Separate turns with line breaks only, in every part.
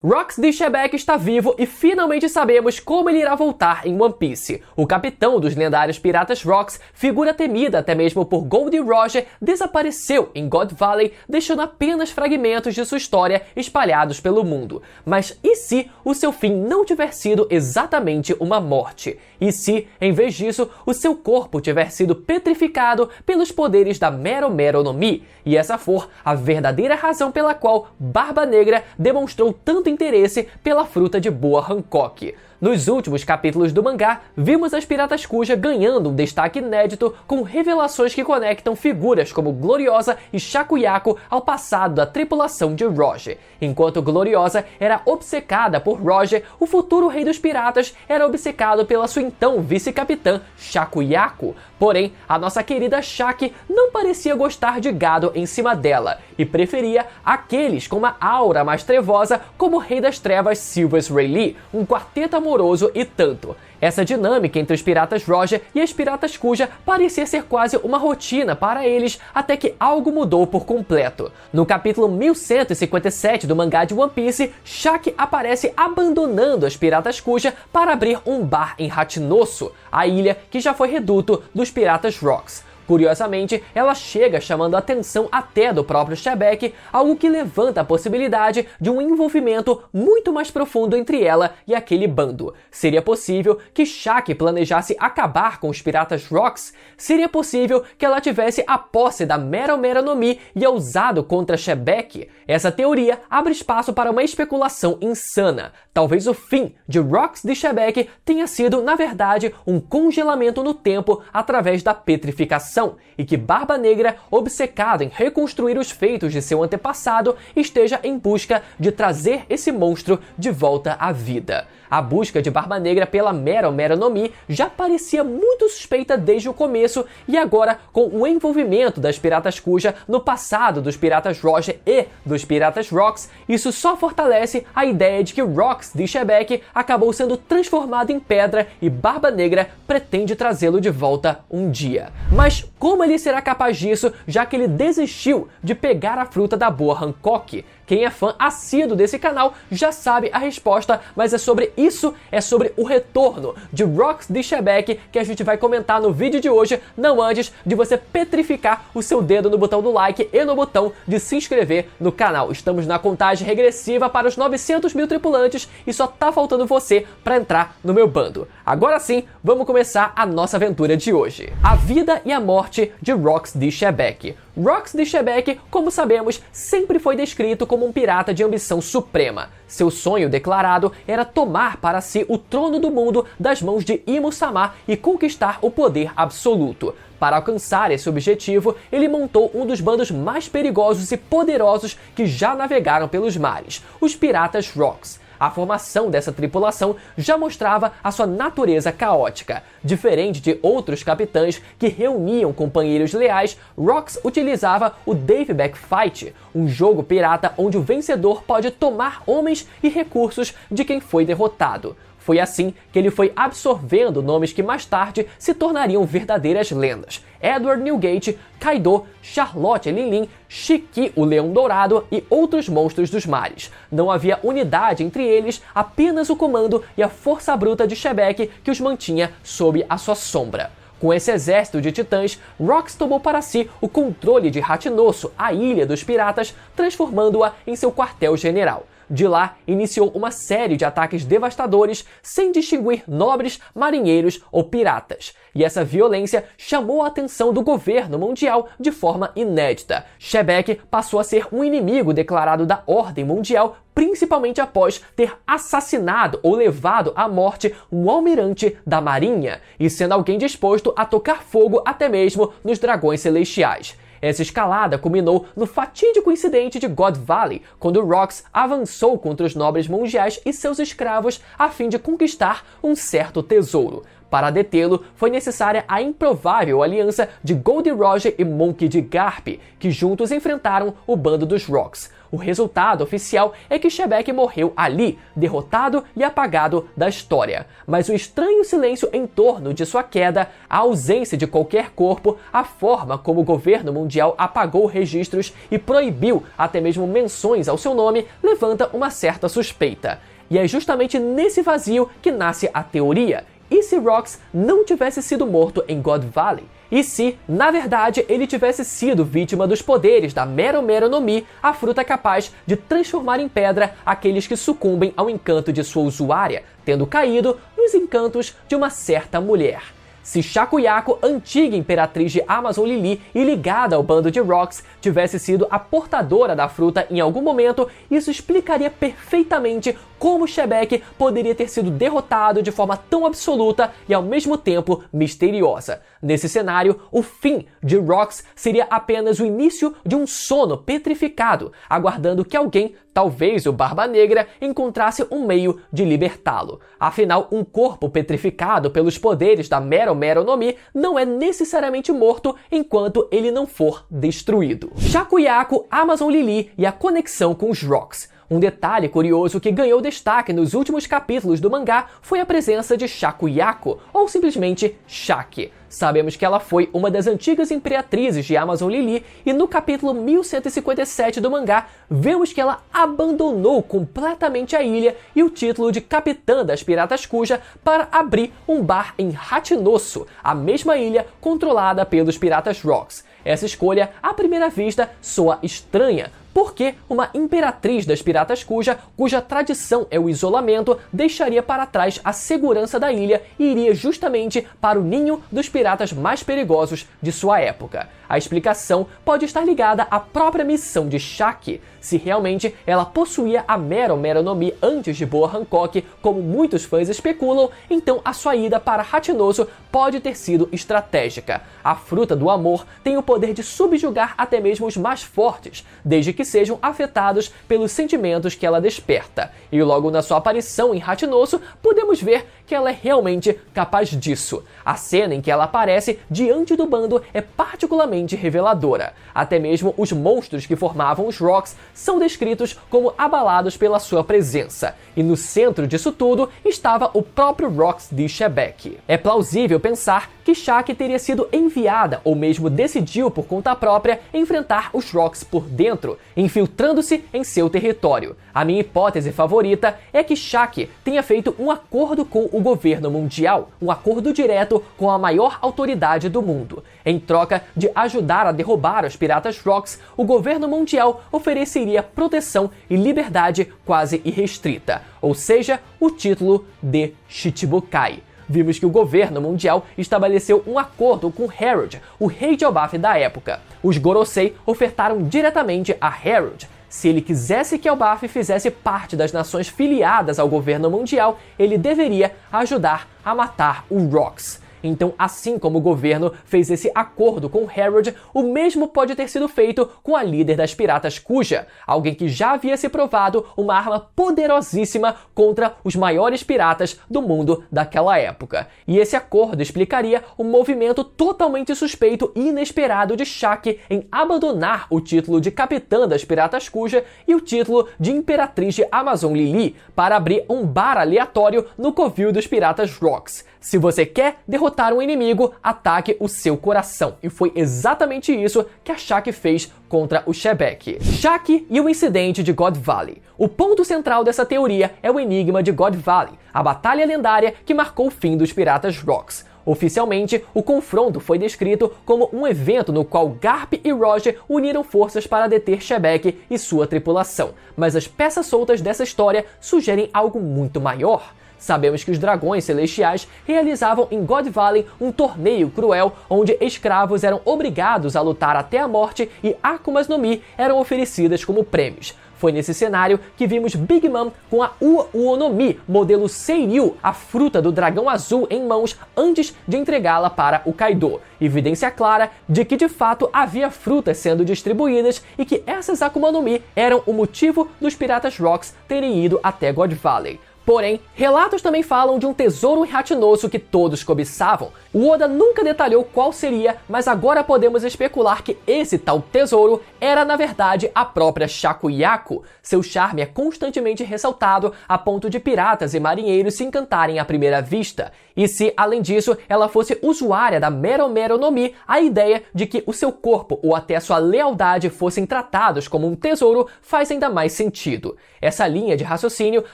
Rox de Shebeck está vivo e finalmente sabemos como ele irá voltar em One Piece. O capitão dos lendários piratas Rox, figura temida até mesmo por Gold Roger, desapareceu em God Valley, deixando apenas fragmentos de sua história espalhados pelo mundo. Mas e se o seu fim não tiver sido exatamente uma morte? E se, em vez disso, o seu corpo tiver sido petrificado pelos poderes da Mero Mero no Mi? E essa for a verdadeira razão pela qual Barba Negra demonstrou tanto interesse pela fruta de Boa Hancock. Nos últimos capítulos do mangá, vimos as Piratas Kuja ganhando um destaque inédito com revelações que conectam figuras como Gloriosa e Shakuyaku ao passado da tripulação de Roger. Enquanto Gloriosa era obcecada por Roger, o futuro rei dos piratas era obcecado pela sua então vice-capitã Shakuyaku. Porém, a nossa querida Shaki não parecia gostar de gado em cima dela e preferia aqueles com uma aura mais trevosa como o Rei das Trevas Silvers Rayleigh, um quarteto amoroso e tanto. Essa dinâmica entre os piratas Roger e as piratas Kuja parecia ser quase uma rotina para eles, até que algo mudou por completo. No capítulo 1157 do mangá de One Piece, Shaki aparece abandonando as piratas Kuja para abrir um bar em Hachinosu, a ilha que já foi reduto dos piratas Rox. Curiosamente, ela chega chamando a atenção até do próprio Shebeck, algo que levanta a possibilidade de um envolvimento muito mais profundo entre ela e aquele bando. Seria possível que Shaki planejasse acabar com os piratas Rox? Seria possível que ela tivesse a posse da Mero Mero no Mi e a usado contra Shebeck? Essa teoria abre espaço para uma especulação insana. Talvez o fim de Rox de Shebeck tenha sido, na verdade, um congelamento no tempo através da petrificação, e que Barba Negra, obcecado em reconstruir os feitos de seu antepassado, esteja em busca de trazer esse monstro de volta à vida. A busca de Barba Negra pela Mero Mero no Mi já parecia muito suspeita desde o começo, e agora, com o envolvimento das Piratas Kuja no passado dos Piratas Roger e dos Piratas Rox, isso só fortalece a ideia de que Rox de Shebeck acabou sendo transformado em pedra e Barba Negra pretende trazê-lo de volta um dia. Mas como ele será capaz disso, já que ele desistiu de pegar a fruta da Boa Hancock? Quem é fã assíduo desse canal já sabe a resposta, mas é sobre isso, é sobre o retorno de Rox de Shebeck que a gente vai comentar no vídeo de hoje, não antes de você petrificar o seu dedo no botão do like e no botão de se inscrever no canal. Estamos na contagem regressiva para os 900 mil tripulantes e só tá faltando você para entrar no meu bando. Agora sim, vamos começar a nossa aventura de hoje. A vida e a morte de Rox de Shebeck. Rox de Shebeck, como sabemos, sempre foi descrito como um pirata de ambição suprema. Seu sonho declarado era tomar para si o trono do mundo das mãos de Imu-sama e conquistar o poder absoluto. Para alcançar esse objetivo, ele montou um dos bandos mais perigosos e poderosos que já navegaram pelos mares, os Piratas Rox. A formação dessa tripulação já mostrava a sua natureza caótica. Diferente de outros capitães que reuniam companheiros leais, Rox utilizava o Daveback Fight, um jogo pirata onde o vencedor pode tomar homens e recursos de quem foi derrotado. Foi assim que ele foi absorvendo nomes que mais tarde se tornariam verdadeiras lendas: Edward Newgate, Kaido, Charlotte Linlin, Shiki o Leão Dourado e outros monstros dos mares. Não havia unidade entre eles, apenas o comando e a força bruta de Shebeck que os mantinha sob a sua sombra. Com esse exército de titãs, Rox tomou para si o controle de Hachinosu, a ilha dos piratas, transformando-a em seu quartel-general. De lá, iniciou uma série de ataques devastadores, sem distinguir nobres, marinheiros ou piratas. E essa violência chamou a atenção do governo mundial de forma inédita. Shebeck passou a ser um inimigo declarado da Ordem Mundial, principalmente após ter assassinado ou levado à morte um almirante da Marinha, e sendo alguém disposto a tocar fogo até mesmo nos dragões celestiais. Essa escalada culminou no fatídico incidente de God Valley, quando Rox avançou contra os nobres mundiais e seus escravos a fim de conquistar um certo tesouro. Para detê-lo, foi necessária a improvável aliança de Goldie Roger e Monkey D. Garp, que juntos enfrentaram o bando dos Rocks. O resultado oficial é que Shebeck morreu ali, derrotado e apagado da história. Mas o estranho silêncio em torno de sua queda, a ausência de qualquer corpo, a forma como o governo mundial apagou registros e proibiu até mesmo menções ao seu nome, levanta uma certa suspeita. E é justamente nesse vazio que nasce a teoria. E se Rox não tivesse sido morto em God Valley? E se, na verdade, ele tivesse sido vítima dos poderes da Mero Mero no Mi, a fruta capaz de transformar em pedra aqueles que sucumbem ao encanto de sua usuária, tendo caído nos encantos de uma certa mulher? Se Shakuyaku, antiga imperatriz de Amazon Lily e ligada ao bando de Rocks, tivesse sido a portadora da fruta em algum momento, isso explicaria perfeitamente como Shebeck poderia ter sido derrotado de forma tão absoluta e ao mesmo tempo misteriosa. Nesse cenário, o fim de Rocks seria apenas o início de um sono petrificado, aguardando que alguém, talvez o Barba Negra, encontrasse um meio de libertá-lo. Afinal, um corpo petrificado pelos poderes da Mero Mero no Mi não é necessariamente morto enquanto ele não for destruído. Shakuyaku, Amazon Lily e a conexão com os Rocks. Um detalhe curioso que ganhou destaque nos últimos capítulos do mangá foi a presença de Shakuyaku, ou simplesmente Shaki. Sabemos que ela foi uma das antigas imperatrizes de Amazon Lily e no capítulo 1157 do mangá vemos que ela abandonou completamente a ilha e o título de capitã das Piratas Kuja para abrir um bar em Hachinosu, a mesma ilha controlada pelos Piratas Rocks. Essa escolha, à primeira vista, soa estranha, porque uma imperatriz das Piratas Kuja, cuja tradição é o isolamento, deixaria para trás a segurança da ilha e iria justamente para o ninho dos piratas mais perigosos de sua época. A explicação pode estar ligada à própria missão de Shaki. Se realmente ela possuía a Mero Mero no Mi antes de Boa Hancock, como muitos fãs especulam, então a sua ida para Hachinosu pode ter sido estratégica. A fruta do amor tem o poder de subjugar até mesmo os mais fortes, desde que sejam afetados pelos sentimentos que ela desperta. E logo na sua aparição em Hachinosu, podemos ver que ela é realmente capaz disso. A cena em que ela aparece diante do bando é particularmente reveladora. Até mesmo os monstros que formavam os Rocks são descritos como abalados pela sua presença. E no centro disso tudo estava o próprio Rocks de Shebeck. É plausível pensar que Shaki teria sido enviada ou mesmo decidiu por conta própria enfrentar os Rocks por dentro, infiltrando-se em seu território. A minha hipótese favorita é que Shaki tenha feito um acordo com o governo mundial, um acordo direto com a maior autoridade do mundo. Em troca de ajudar a derrubar os Piratas Rocks, o governo mundial ofereceria proteção e liberdade quase irrestrita, ou seja, o título de Shichibukai. Vimos que o governo mundial estabeleceu um acordo com Harold, o rei de Elbaf da época. Os Gorosei ofertaram diretamente a Harold. Se ele quisesse que Elbaf fizesse parte das nações filiadas ao governo mundial, ele deveria ajudar a matar os Rocks. Então, assim como o governo fez esse acordo com Harold, o mesmo pode ter sido feito com a líder das Piratas Kuja, alguém que já havia se provado uma arma poderosíssima contra os maiores piratas do mundo daquela época. E esse acordo explicaria o movimento totalmente suspeito e inesperado de Shaki em abandonar o título de capitã das Piratas Kuja e o título de imperatriz de Amazon Lily para abrir um bar aleatório no covil dos Piratas Rocks. Se você quer derrotar um inimigo, ataque o seu coração. E foi exatamente isso que a Shaki fez contra o Shebeck. Shaki e o incidente de God Valley. O ponto central dessa teoria é o enigma de God Valley, a batalha lendária que marcou o fim dos Piratas Rocks. Oficialmente, o confronto foi descrito como um evento no qual Garp e Roger uniram forças para deter Shebeck e sua tripulação. Mas as peças soltas dessa história sugerem algo muito maior. Sabemos que os dragões celestiais realizavam em God Valley um torneio cruel onde escravos eram obrigados a lutar até a morte e Akumas no Mi eram oferecidas como prêmios. Foi nesse cenário que vimos Big Mom com a Uo no Mi, modelo Seiryu, a fruta do dragão azul em mãos antes de entregá-la para o Kaido. Evidência clara de que de fato havia frutas sendo distribuídas e que essas Akuma no Mi eram o motivo dos Piratas Rocks terem ido até God Valley. Porém, relatos também falam de um tesouro ratinoso que todos cobiçavam. O Oda nunca detalhou qual seria, mas agora podemos especular que esse tal tesouro era na verdade a própria Shakuyaku. Seu charme é constantemente ressaltado a ponto de piratas e marinheiros se encantarem à primeira vista. E se, além disso, ela fosse usuária da Mero Mero no Mi, a ideia de que o seu corpo ou até sua lealdade fossem tratados como um tesouro faz ainda mais sentido. Essa linha de raciocínio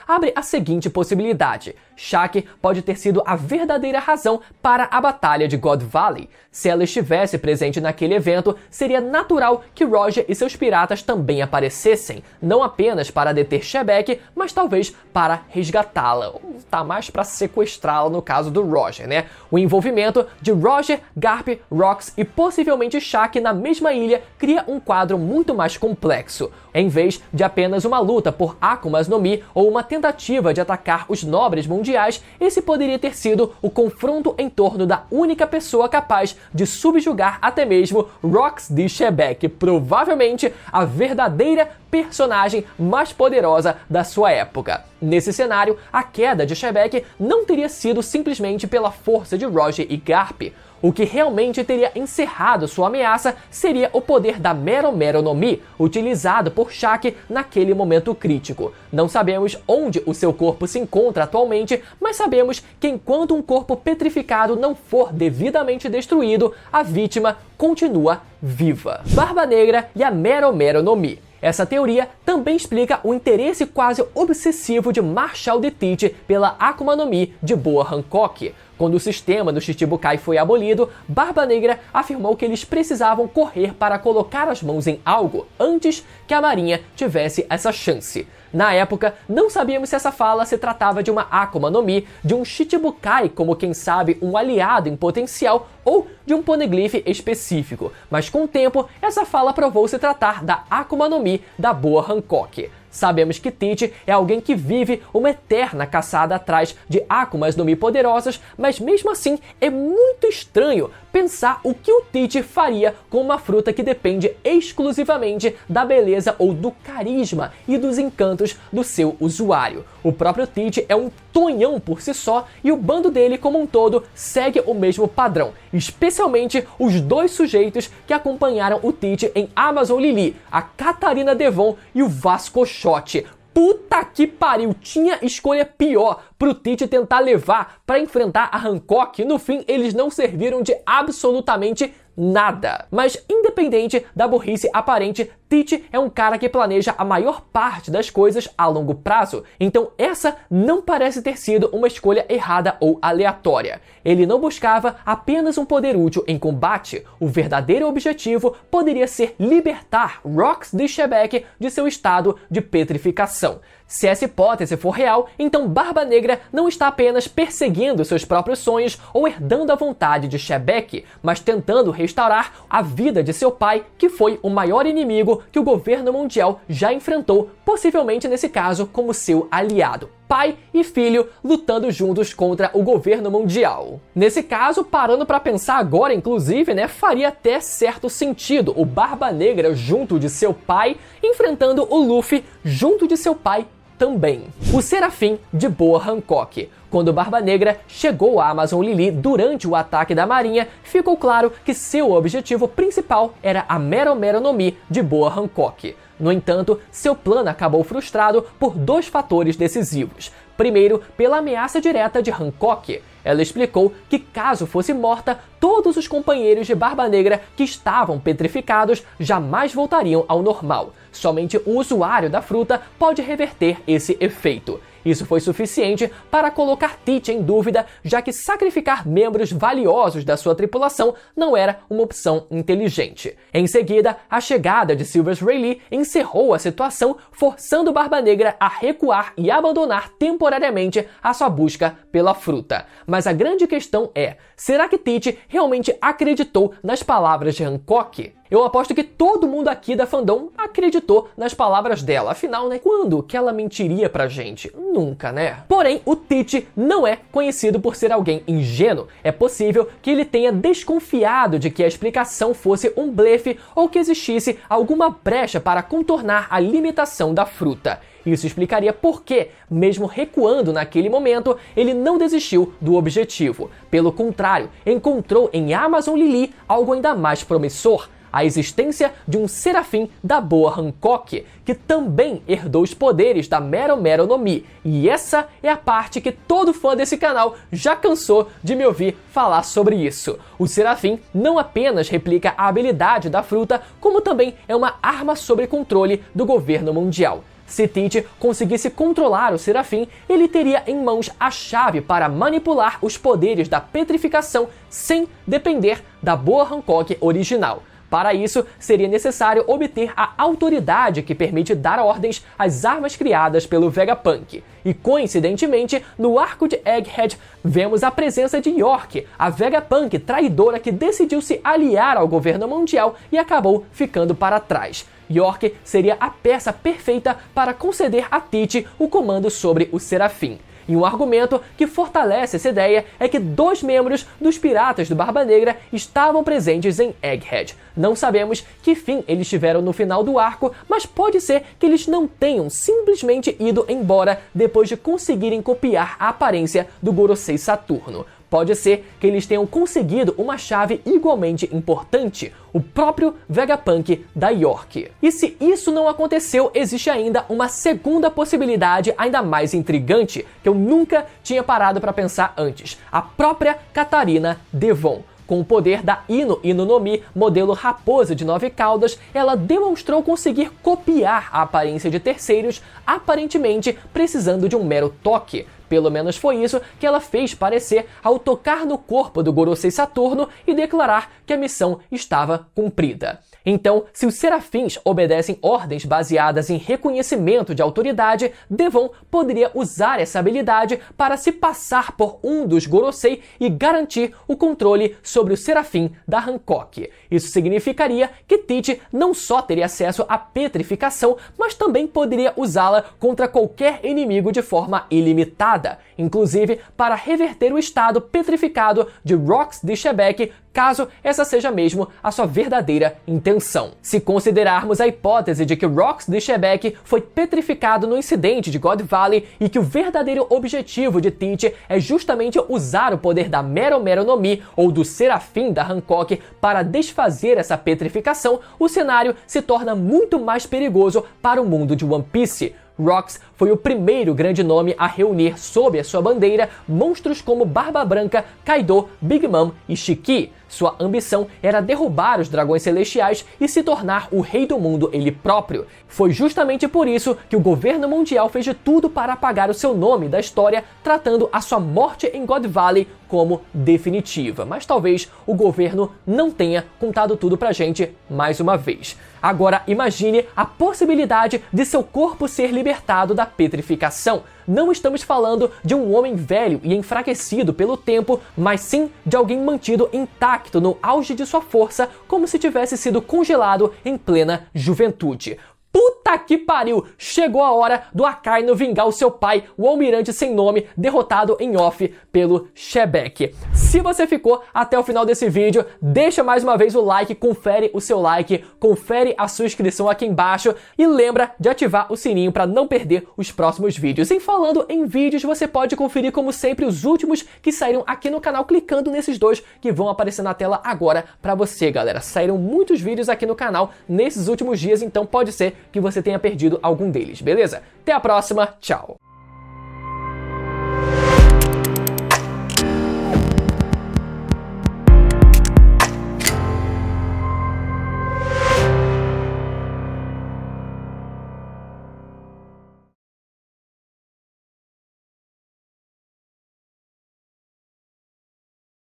abre a seguinte possibilidade: Shaki pode ter sido a verdadeira razão para a Batalha de God Valley. Se ela estivesse presente naquele evento, seria natural que Roger e seus piratas também aparecessem, não apenas para deter Shebek, mas talvez para resgatá-la. Tá mais para sequestrá-la no caso do Roger, né? O envolvimento de Roger, Garp, Rox e possivelmente Shaki na mesma ilha cria um quadro muito mais complexo. Em vez de apenas uma luta por Akumas no Mi ou uma tentativa de atacar os nobres mundiais, esse poderia ter sido o confronto em torno da única pessoa capaz de subjugar até mesmo Rox de Shebek, provavelmente a verdadeira personagem mais poderosa da sua época. Nesse cenário, a queda de Shebek não teria sido simplesmente pela força de Roger e Garp. O que realmente teria encerrado sua ameaça seria o poder da Mero Mero no Mi, utilizado por Shaki naquele momento crítico. Não sabemos onde o seu corpo se encontra atualmente, mas sabemos que enquanto um corpo petrificado não for devidamente destruído, a vítima continua viva. Barba Negra e a Mero Mero no Mi. Essa teoria também explica o interesse quase obsessivo de Marshall de Teach pela Akuma no Mi de Boa Hancock. Quando o sistema do Shichibukai foi abolido, Barba Negra afirmou que eles precisavam correr para colocar as mãos em algo antes que a marinha tivesse essa chance. Na época, não sabíamos se essa fala se tratava de uma Akuma no Mi, de um Shichibukai como quem sabe um aliado em potencial ou de um poneglyph específico, mas com o tempo essa fala provou se tratar da Akuma no Mi da Boa Hancock. Sabemos que Teach é alguém que vive uma eterna caçada atrás de Akumas no Mi poderosas, mas mesmo assim é muito estranho pensar o que o Teach faria com uma fruta que depende exclusivamente da beleza ou do carisma e dos encantos do seu usuário. O próprio Teach é um tonhão por si só e o bando dele como um todo segue o mesmo padrão, especialmente os dois sujeitos que acompanharam o Teach em Amazon Lily, a Catarina Devon e o Vasco Shot. Puta que pariu, tinha escolha pior pro Teach tentar levar pra enfrentar a Hancock. No fim, eles não serviram de absolutamente nada. Mas independente da burrice aparente, Teach é um cara que planeja a maior parte das coisas a longo prazo, então essa não parece ter sido uma escolha errada ou aleatória. Ele não buscava apenas um poder útil em combate, o verdadeiro objetivo poderia ser libertar Rox de Shebek de seu estado de petrificação. Se essa hipótese for real, então Barba Negra não está apenas perseguindo seus próprios sonhos ou herdando a vontade de Shebek, mas tentando restaurar a vida de seu pai, que foi o maior inimigo que o governo mundial já enfrentou, possivelmente nesse caso como seu aliado. Pai e filho lutando juntos contra o governo mundial. Nesse caso, parando pra pensar agora, inclusive, faria até certo sentido o Barba Negra junto de seu pai, enfrentando o Luffy junto de seu pai também. O Serafim de Boa Hancock. Quando Barba Negra chegou à Amazon Lily durante o ataque da marinha, ficou claro que seu objetivo principal era a Mero Mero no Mi de Boa Hancock. No entanto, seu plano acabou frustrado por dois fatores decisivos. Primeiro, pela ameaça direta de Hancock. Ela explicou que caso fosse morta, todos os companheiros de Barba Negra que estavam petrificados jamais voltariam ao normal. Somente o usuário da fruta pode reverter esse efeito. Isso foi suficiente para colocar Teach em dúvida, já que sacrificar membros valiosos da sua tripulação não era uma opção inteligente. Em seguida, a chegada de Silvers Rayleigh encerrou a situação, forçando Barba Negra a recuar e abandonar temporariamente a sua busca pela fruta. Mas a grande questão é, será que Teach realmente acreditou nas palavras de Hancock? Eu aposto que todo mundo aqui da fandom acreditou nas palavras dela. Afinal, né, quando que ela mentiria pra gente? Nunca, né? Porém, o Teach não é conhecido por ser alguém ingênuo. É possível que ele tenha desconfiado de que a explicação fosse um blefe ou que existisse alguma brecha para contornar a limitação da fruta. Isso explicaria por que, mesmo recuando naquele momento, ele não desistiu do objetivo. Pelo contrário, encontrou em Amazon Lily algo ainda mais promissor: a existência de um serafim da boa Hancock, que também herdou os poderes da Mero Mero no Mi. E essa é a parte que todo fã desse canal já cansou de me ouvir falar sobre isso. O serafim não apenas replica a habilidade da fruta, como também é uma arma sob controle do governo mundial. Se Teach conseguisse controlar o serafim, ele teria em mãos a chave para manipular os poderes da petrificação sem depender da boa Hancock original. Para isso, seria necessário obter a autoridade que permite dar ordens às armas criadas pelo Vegapunk. E coincidentemente, no arco de Egghead, vemos a presença de York, a Vegapunk traidora que decidiu se aliar ao governo mundial e acabou ficando para trás. York seria a peça perfeita para conceder a Teach o comando sobre o serafim. E um argumento que fortalece essa ideia é que 2 membros dos Piratas do Barba Negra estavam presentes em Egghead. Não sabemos que fim eles tiveram no final do arco, mas pode ser que eles não tenham simplesmente ido embora depois de conseguirem copiar a aparência do Gorosei Saturno. Pode ser que eles tenham conseguido uma chave igualmente importante, o próprio Vegapunk da York. E se isso não aconteceu, existe ainda uma segunda possibilidade ainda mais intrigante, que eu nunca tinha parado para pensar antes: a própria Katarina Devon. Com o poder da Ino Ino no Mi, modelo raposa de 9 caudas, ela demonstrou conseguir copiar a aparência de terceiros, aparentemente precisando de um mero toque. Pelo menos foi isso que ela fez parecer ao tocar no corpo do Gorosei Saturno e declarar que a missão estava cumprida. Então, se os serafins obedecem ordens baseadas em reconhecimento de autoridade, Devon poderia usar essa habilidade para se passar por um dos Gorosei e garantir o controle sobre o serafim da Hancock. Isso significaria que Teach não só teria acesso à petrificação, mas também poderia usá-la contra qualquer inimigo de forma ilimitada, inclusive para reverter o estado petrificado de Rox de Shebeck, caso essa seja mesmo a sua verdadeira intenção. Se considerarmos a hipótese de que Rox de Shebeck foi petrificado no incidente de God Valley e que o verdadeiro objetivo de Teach é justamente usar o poder da Mero Mero no Mi ou do serafim da Hancock para desfazer essa petrificação, o cenário se torna muito mais perigoso para o mundo de One Piece. Rox foi o primeiro grande nome a reunir sob a sua bandeira monstros como Barba Branca, Kaido, Big Mom e Shiki. Sua ambição era derrubar os dragões celestiais e se tornar o rei do mundo ele próprio. Foi justamente por isso que o governo mundial fez de tudo para apagar o seu nome da história, tratando a sua morte em God Valley como definitiva. Mas talvez o governo não tenha contado tudo pra gente mais uma vez. Agora imagine a possibilidade de seu corpo ser libertado da petrificação. Não estamos falando de um homem velho e enfraquecido pelo tempo, mas sim de alguém mantido intacto no auge de sua força, como se tivesse sido congelado em plena juventude. Puta que pariu! Chegou a hora do Akainu vingar o seu pai, o Almirante Sem Nome, derrotado em off pelo Shebeck. Se você ficou até o final desse vídeo, deixa mais uma vez o like, confere o seu like, confere a sua inscrição aqui embaixo e lembra de ativar o sininho para não perder os próximos vídeos. E falando em vídeos, você pode conferir como sempre os últimos que saíram aqui no canal clicando nesses 2 que vão aparecer na tela agora para você, galera. Saíram muitos vídeos aqui no canal nesses últimos dias, então pode ser que você tenha perdido algum deles, beleza? Até a próxima, tchau!